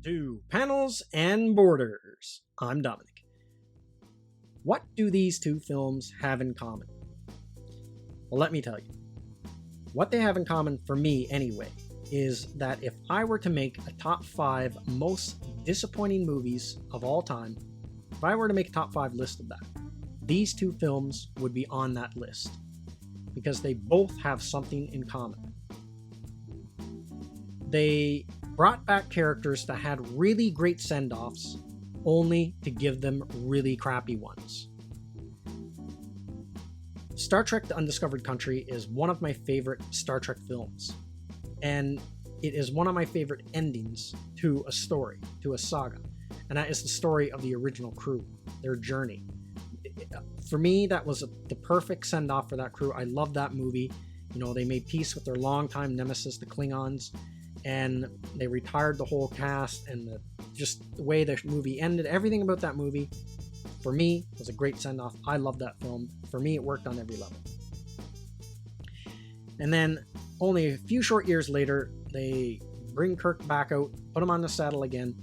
to Panels and Borders. I'm Dominic. What do these two films have in common? Well, let me tell you. What they have in common, for me anyway, is that if I were to make a top 5 most disappointing movies of all time, if I were to make a top 5 list of that, these two films would be on that list. Because they both have something in common. They brought back characters that had really great send-offs, only to give them really crappy ones. Star Trek: The Undiscovered Country is one of my favorite Star Trek films, and it is one of my favorite endings to a story, to a saga, and that is the story of the original crew, their journey. For me, that was the perfect send-off for that crew. I love that movie. You know, they made peace with their longtime nemesis, the Klingons, and they retired the whole cast, and just the way the movie ended, everything about that movie, for me, was a great send-off. I love that film. For me, it worked on every level. And then, only a few short years later, they bring Kirk back out, put him on the saddle again,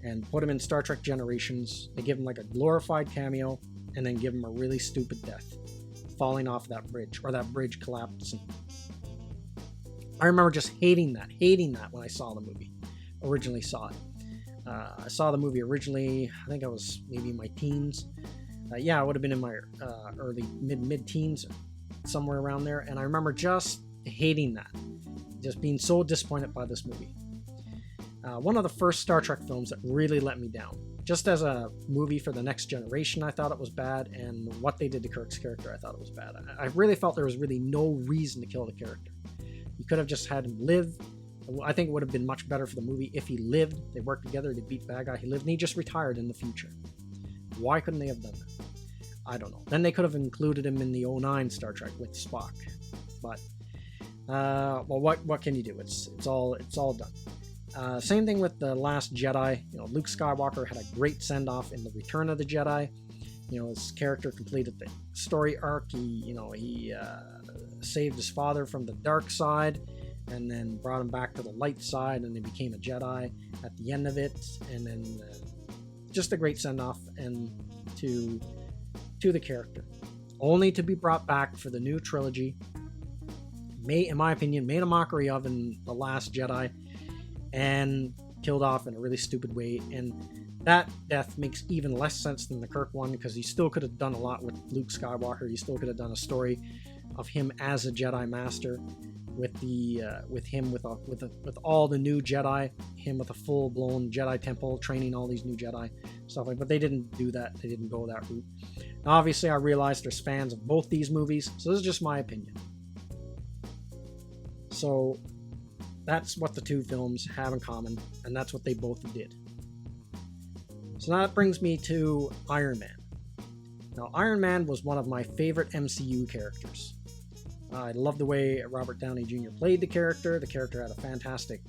and put him in Star Trek Generations. They give him like a glorified cameo, and then give him a really stupid death, falling off that bridge, or that bridge collapsing. I remember just hating that when I saw the movie, originally saw it. I saw the movie originally, I think I was maybe in my teens. I would have been in my early, mid-teens, somewhere around there, and I remember just hating that, just being so disappointed by this movie. One of the first Star Trek films that really let me down. Just as a movie for the next generation, I thought it was bad, and what they did to Kirk's character, I thought it was bad. I really felt there was really no reason to kill the character. You could have just had him live. I think it would have been much better for the movie if he lived. They worked together to beat the bad guy. He lived, and he just retired in the future. Why couldn't they have done that? I don't know. Then they could have included him in the 09 Star Trek with Spock. But, well, what can you do? It's all done. Same thing with The Last Jedi. You know, Luke Skywalker had a great send-off in The Return of the Jedi. You know, his character completed the story arc. He saved his father from the dark side, and then brought him back to the light side, and he became a Jedi at the end of it. And then just a great send-off and to the character, only to be brought back for the new trilogy. In my opinion, made a mockery of in The Last Jedi, and killed off in a really stupid way. And that death makes even less sense than the Kirk one, because he still could have done a lot with Luke Skywalker. He still could have done a story of him as a Jedi Master, with all the new Jedi, him with a full-blown Jedi temple, training all these new Jedi, stuff like. But they didn't do that. They didn't go that route. Now, obviously, I realize there's fans of both these movies, so this is just my opinion. So that's what the two films have in common, and that's what they both did. So now that brings me to Iron Man. Now, Iron Man was one of my favorite MCU characters. I love the way Robert Downey Jr. played the character. The character had a fantastic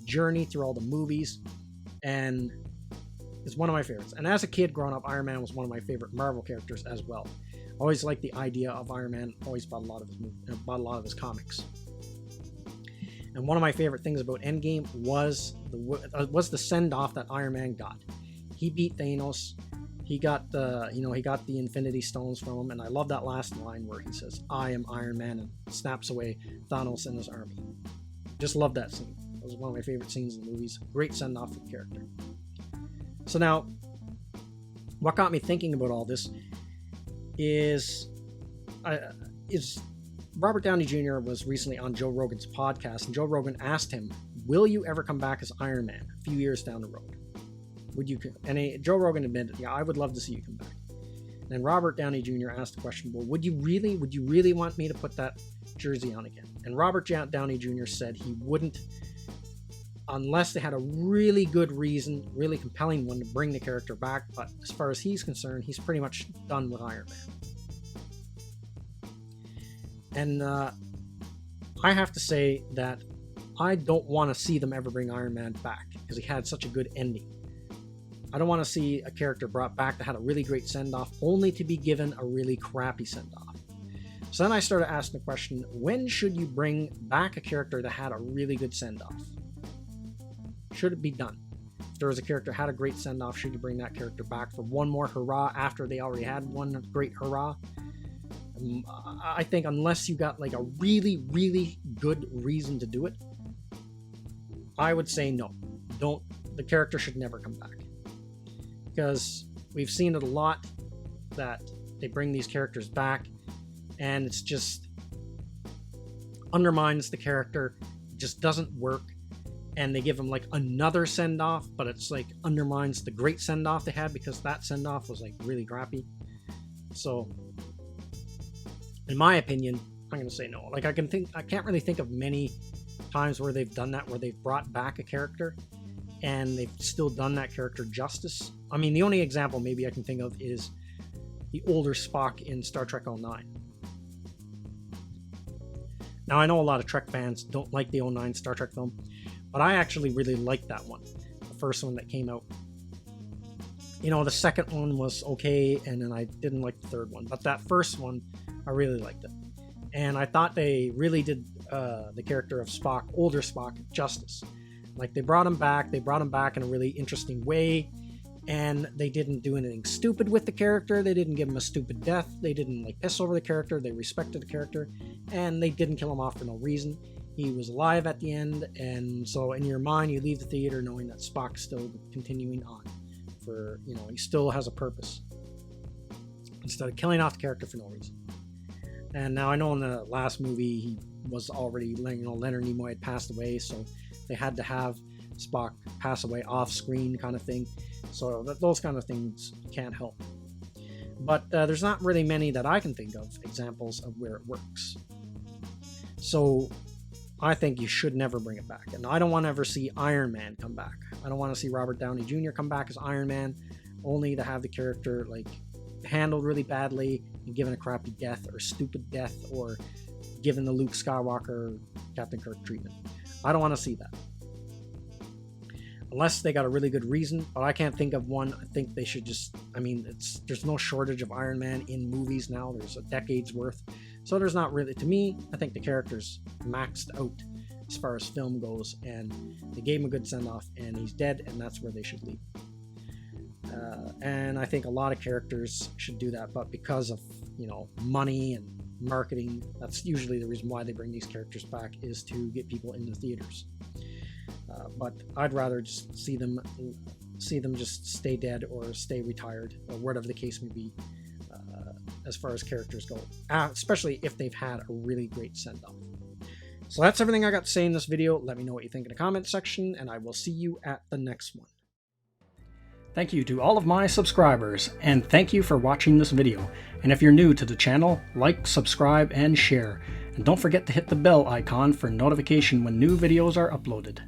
journey through all the movies, and it's one of my favorites. And as a kid growing up, Iron Man was one of my favorite Marvel characters as well. Always liked the idea of Iron Man. Always bought a lot of his comics. And one of my favorite things about Endgame was the send-off that Iron Man got. He beat Thanos. He got the Infinity Stones from him, and I love that last line where he says, "I am Iron Man," and snaps away Thanos and his army. Just love that scene. It was one of my favorite scenes in the movies. Great send-off for the character. So now, what got me thinking about all this is Robert Downey Jr. was recently on Joe Rogan's podcast, and Joe Rogan asked him, "Will you ever come back as Iron Man a few years down the road? Would you?" And Joe Rogan admitted, "Yeah, I would love to see you come back." And then Robert Downey Jr. asked the question, "Well, would you really want me to put that jersey on again?" And Robert Downey Jr. said he wouldn't, unless they had a really good reason, really compelling one to bring the character back. But as far as he's concerned, he's pretty much done with Iron Man. And I have to say that I don't want to see them ever bring Iron Man back, because he had such a good ending. I don't want to see a character brought back that had a really great send-off, only to be given a really crappy send-off. So then I started asking the question, when should you bring back a character that had a really good send-off? Should it be done? If there was a character had a great send-off, should you bring that character back for one more hurrah after they already had one great hurrah? I think unless you got like a really, really good reason to do it, I would say no. Don't. The character should never come back. Because we've seen it a lot that they bring these characters back and it's just undermines the character, just doesn't work, and they give them like another send-off, but it's like undermines the great send-off they had because that send-off was like really crappy. So in my opinion, I'm gonna say no. Like I can't really think of many times where they've done that, where they've brought back a character and they've still done that character justice. I mean, the only example maybe I can think of is the older Spock in Star Trek 09. Now, I know a lot of Trek fans don't like the 09 Star Trek film, but I actually really liked that one, the first one that came out. You know, the second one was okay, and then I didn't like the third one, but that first one, I really liked it. And I thought they really did the character of Spock, older Spock, justice. Like, they brought him back in a really interesting way, and they didn't do anything stupid with the character. They didn't give him a stupid death. They didn't like piss over the character. They respected the character, and they didn't kill him off for no reason. He was alive at the end, and so in your mind, you leave the theater knowing that Spock's still continuing on. For, you know, he still has a purpose, instead of killing off the character for no reason. And now I know in the last movie he was already, you know, Leonard Nimoy had passed away, so they had to have Spock pass away off screen kind of thing. So those kind of things can't help. But there's not really many that I can think of examples of where it works. So I think you should never bring it back. And I don't want to ever see Iron Man come back. I don't want to see Robert Downey Jr. come back as Iron Man, only to have the character like handled really badly and given a crappy death or stupid death or given the Luke Skywalker, Captain Kirk treatment. I don't want to see that. Unless they got a really good reason, but I can't think of one. I think they should just, I mean, there's no shortage of Iron Man in movies now. There's a decade's worth. So there's not really, to me, I think the character's maxed out as far as film goes, and they gave him a good send-off, and he's dead, and that's where they should leave. And I think a lot of characters should do that, but because of, you know, money and marketing, that's usually the reason why they bring these characters back, is to get people into theaters. But I'd rather just see them just stay dead or stay retired, or whatever the case may be, as far as characters go, especially if they've had a really great send-off. So that's everything I got to say in this video. Let me know what you think in the comment section, and I will see you at the next one. Thank you to all of my subscribers, and thank you for watching this video. And if you're new to the channel, like, subscribe, and share. And don't forget to hit the bell icon for notification when new videos are uploaded.